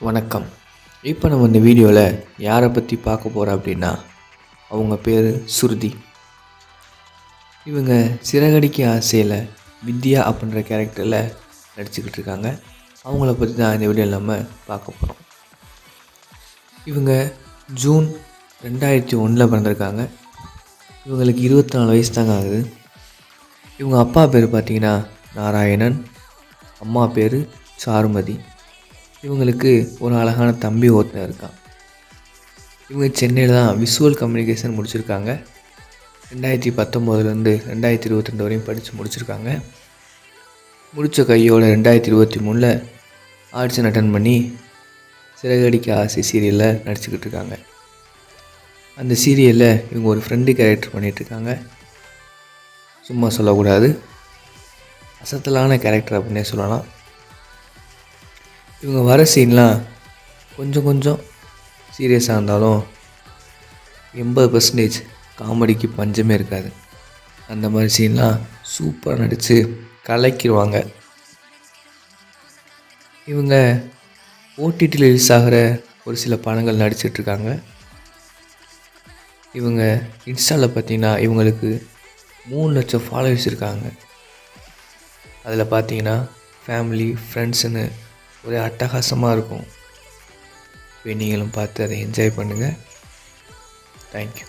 வணக்கம். இப்போ நம்ம இந்த வீடியோவில் யாரை பற்றி பார்க்க போகிறோம் அப்படின்னா, அவங்க பேர் சுருதி. இவங்க சிறகடிக்க ஆசையில் வித்யா அப்படின்ற கேரக்டரில் நடிச்சுக்கிட்டு இருக்காங்க. அவங்கள பற்றி தான் இந்த வீடியோவில் நம்ம பார்க்க போகிறோம். இவங்க ஜூன் 2001 பிறந்திருக்காங்க. இவங்களுக்கு 24 வயசு தாங்க ஆகுது. இவங்க அப்பா பேர் பார்த்திங்கன்னா நாராயணன், அம்மா பேர் சாருமதி. இவங்களுக்கு ஒரு அழகான தம்பி ஒருத்தன் இருக்கான். இவங்க சென்னையில் தான் விஷுவல் கம்யூனிகேஷன் முடிச்சிருக்காங்க. 2019 2022 வரையும் படித்து முடிச்சிருக்காங்க. முடித்த கையோட 2023 ஆடிஷன் அட்டன் பண்ணி சிறகடிக்க ஆசை சீரியலில் நடிச்சுக்கிட்டு இருக்காங்க. அந்த சீரியலில் இவங்க ஒரு ஃப்ரெண்டு கேரக்டர் பண்ணிகிட்ருக்காங்க. சும்மா சொல்லக்கூடாது, அசத்தலான கேரக்டர் அப்படின்னே சொல்லலாம். இவங்க வர சீன்லாம் கொஞ்சம் சீரியஸாக இருந்தாலும் 80% காமெடிக்கு பஞ்சமே இருக்காது. அந்த மாதிரி சீன்லாம் சூப்பராக நடித்து கலக்கிடுவாங்க. இவங்க ஓடிடியில் ரிலீஸ் ஆகிற ஒரு சில படங்கள் நடிச்சிட்ருக்காங்க. இவங்க இன்ஸ்டாவில் பார்த்திங்கன்னா இவங்களுக்கு 3 லட்சம் ஃபாலோவர்ஸ் இருக்காங்க. அதில் பார்த்திங்கன்னா ஃபேமிலி ஃப்ரெண்ட்ஸுன்னு ஒரே அட்டகாசமாக இருக்கும். நீங்களும் பார்த்து அதை என்ஜாய் பண்ணுங்கள். தேங்க்யூ.